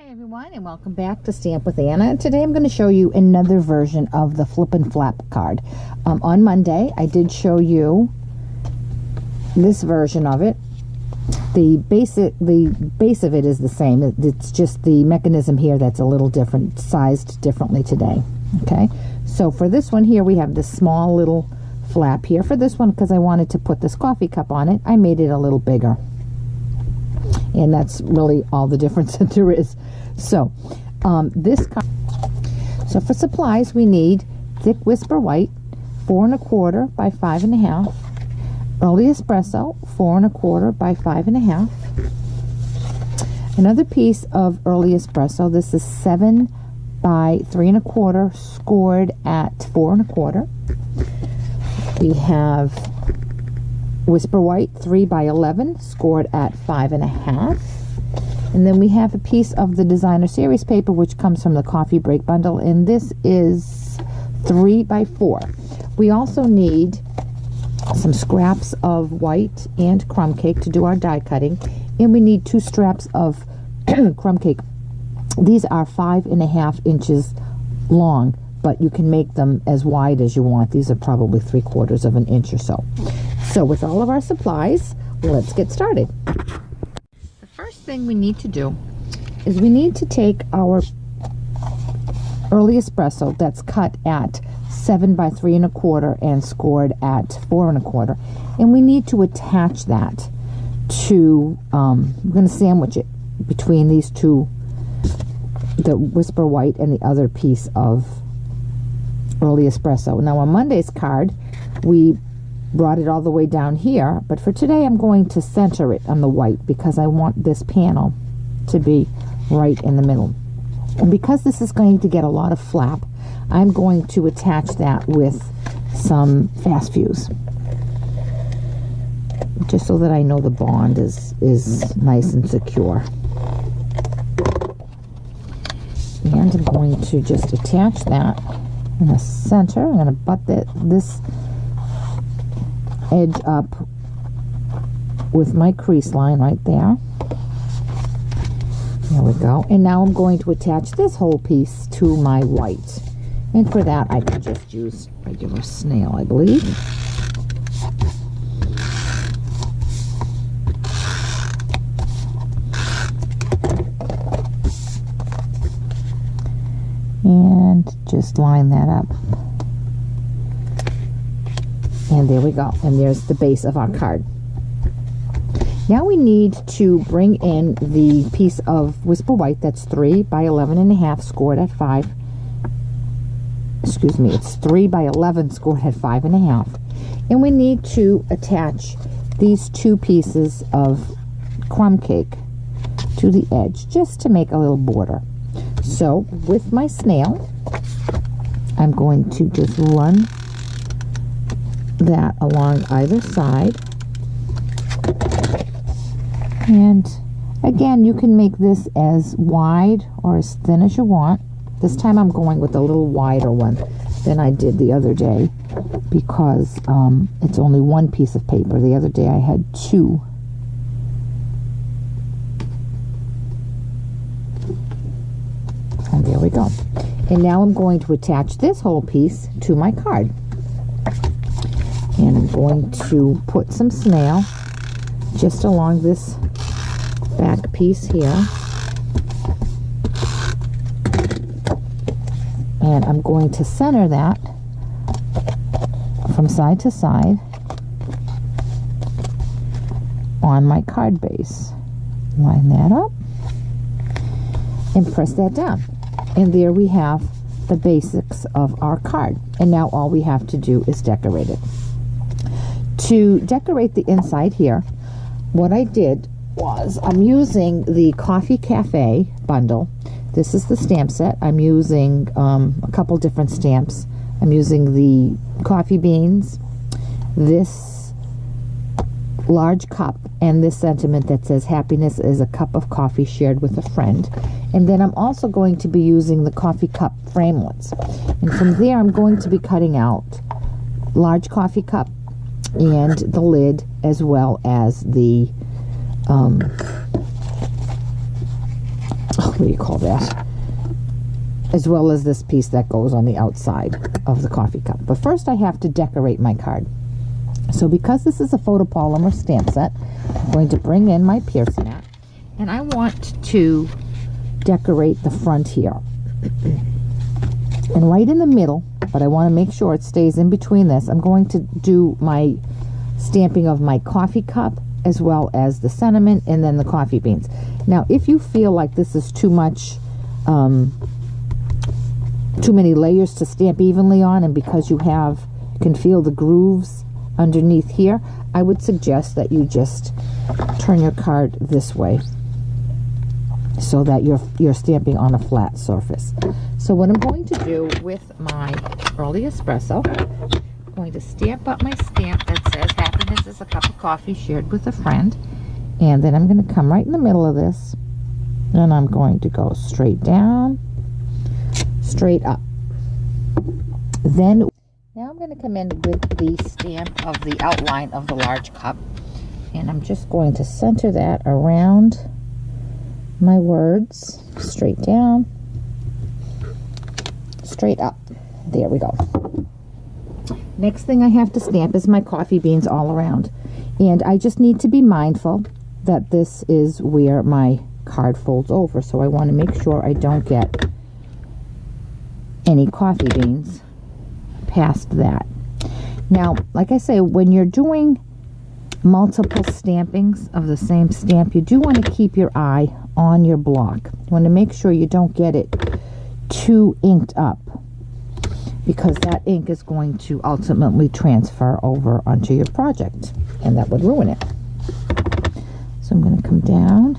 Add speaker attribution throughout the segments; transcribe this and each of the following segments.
Speaker 1: Hi everyone, and welcome back to Stamp with Anna. Today I'm going to show you another version of the flip and flap card. On Monday I did show you this version of it. The base of it is the same. It's just the mechanism here that's a little different, sized differently today. Okay, so for this one here we have this small little flap here. For this one, because I wanted to put this coffee cup on it, I made it a little bigger. And that's really all the difference that there is. So so for supplies we need thick Whisper White 4 1/4 by 5 1/2, early espresso 4 1/4 by 5 1/2, another piece of early espresso. This is 7 by 3 1/4 scored at 4 1/4. We have Whisper White 3 by 11 scored at 5 1/2. And then we have a piece of the designer series paper, which comes from the coffee break bundle, and this is 3 by 4. We also need some scraps of white and crumb cake to do our die cutting, and we need 2 straps of crumb cake. These are 5 1/2 inches long, but you can make them as wide as you want. These are probably 3/4 of an inch or so. So with all of our supplies, let's get started. The first thing we need to do is we need to take our early espresso that's cut at 7 by 3 1/4 and scored at 4 1/4, and we need to attach that to, we're going to sandwich it between these two, the Whisper White and the other piece of early espresso. Now on Monday's card, we brought it all the way down here, but for today I'm going to center it on the white because I want this panel to be right in the middle. And because this is going to get a lot of flap, I'm going to attach that with some fast fuse, just so that I know the bond is nice and secure. And I'm going to just attach that in the center. I'm going to butt this edge up with my crease line right there. There we go. And now I'm going to attach this whole piece to my white. And for that I can just use regular snail, I believe. And just line that up. And there we go. And there's the base of our card. Now we need to bring in the piece of Whisper White that's 3 by 11 1/2 scored at 5. Excuse me, it's 3 by 11 scored at 5 1/2. And we need to attach these 2 pieces of crumb cake to the edge just to make a little border. So with my snail, I'm going to just run that along either side, and again you can make this as wide or as thin as you want. This time I'm going with a little wider one than I did the other day because it's only 1 piece of paper. The other day I had 2. And there we go. And now I'm going to attach this whole piece to my card. And I'm going to put some snail just along this back piece here. And I'm going to center that from side to side on my card base. Line that up and press that down. And there we have the basics of our card. And now all we have to do is decorate it. To decorate the inside here, what I did was I'm using the Coffee Cafe bundle. This is the stamp set. I'm using a couple different stamps. I'm using the coffee beans, this large cup, and this sentiment that says happiness is a cup of coffee shared with a friend. And then I'm also going to be using the coffee cup framelits. And from there I'm going to be cutting out large coffee cup and the lid, as well as the what do you call that? As well as this piece that goes on the outside of the coffee cup. But first I have to decorate my card. So because this is a photopolymer stamp set, I'm going to bring in my pierce mat, and I want to decorate the front here. And right in the middle, but I want to make sure it stays in between this, I'm going to do my stamping of my coffee cup as well as the sentiment and then the coffee beans. Now if you feel like this is too much, too many layers to stamp evenly on, and because you can feel the grooves underneath here, I would suggest that you just turn your card this way so that you're stamping on a flat surface. So what I'm going to do with my early espresso, I'm going to stamp up my stamp that says happiness is a cup of coffee shared with a friend, and then I'm going to come right in the middle of this, and I'm going to go straight down, straight up. Then now I'm going to come in with the stamp of the outline of the large cup, and I'm just going to center that around my words, straight down, straight up. There we go. Next thing I have to stamp is my coffee beans all around, and I just need to be mindful that this is where my card folds over, so I want to make sure I don't get any coffee beans past that. Now, like I say, when you're doing multiple stampings of the same stamp, you do want to keep your eye on your block. You want to make sure you don't get it too inked up, because that ink is going to ultimately transfer over onto your project, and that would ruin it. So I'm going to come down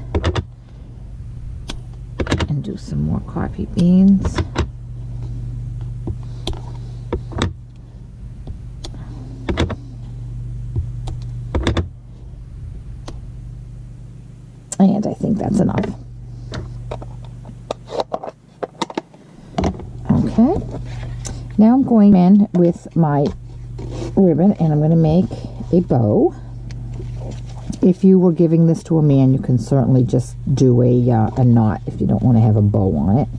Speaker 1: and do some more coffee beans. And I think that's enough. Okay. Now I'm going in with my ribbon, and I'm going to make a bow. If you were giving this to a man, you can certainly just do a knot if you don't want to have a bow on it.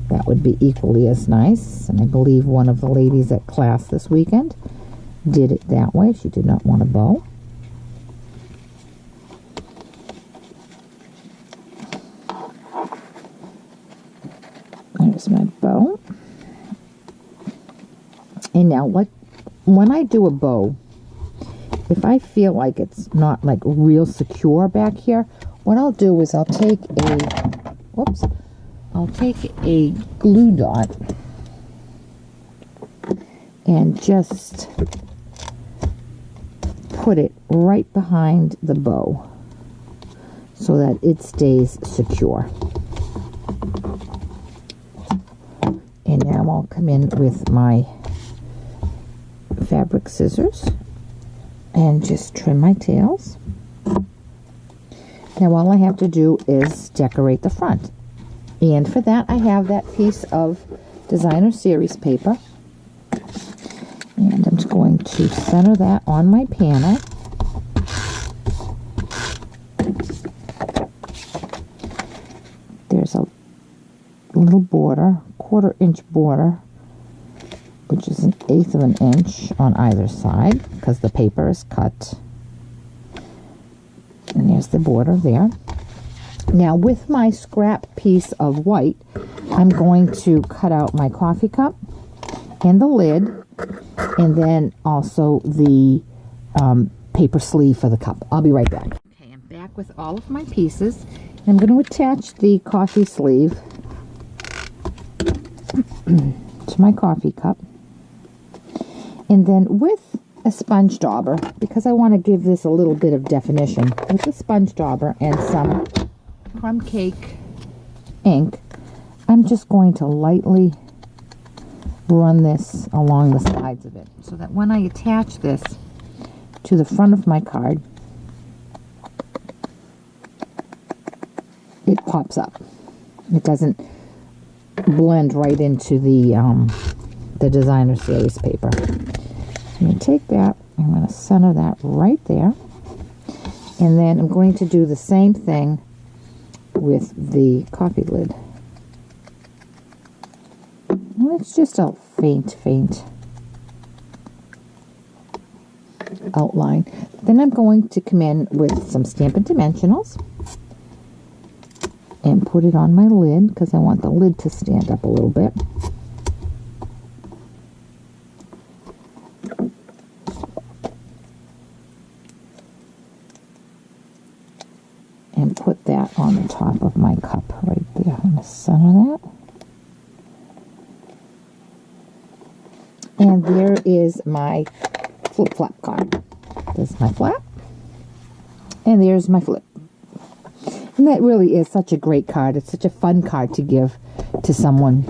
Speaker 1: That would be equally as nice. And I believe one of the ladies at class this weekend did it that way. She did not want a bow. There's my bow. And now when I do a bow, if I feel like it's not like real secure back here, what I'll do is I'll take a glue dot and just put it right behind the bow so that it stays secure. And now I'll come in with my fabric scissors and just trim my tails. Now all I have to do is decorate the front. And for that I have that piece of designer series paper. And I'm just going to center that on my panel. There's a little border, 1/4 inch border, which is 1/8 of an inch on either side because the paper is cut. And there's the border there. Now with my scrap piece of white, I'm going to cut out my coffee cup and the lid, and then also the paper sleeve for the cup. I'll be right back. Okay, I'm back with all of my pieces. I'm going to attach the coffee sleeve to my coffee cup, and then with a sponge dauber, because I want to give this a little bit of definition, with a sponge dauber and some crumb cake ink, I'm just going to lightly run this along the sides of it so that when I attach this to the front of my card, it pops up. It doesn't blend right into the designer series paper. So I'm going to take that, I'm going to center that right there, and then I'm going to do the same thing with the coffee lid. And it's just a faint outline. Then I'm going to come in with some Stampin' Dimensionals and put it on my lid because I want the lid to stand up a little bit. And put that on the top of my cup right there in the center of that. And there is my flip-flap card. There's my flap. And there's my flip. And that really is such a great card. It's such a fun card to give to someone.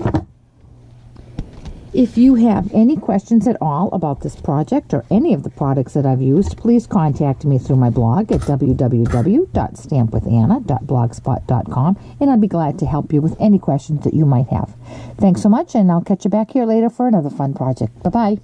Speaker 1: If you have any questions at all about this project or any of the products that I've used, please contact me through my blog at www.stampwithanna.blogspot.com, and I'll be glad to help you with any questions that you might have. Thanks so much, and I'll catch you back here later for another fun project. Bye-bye.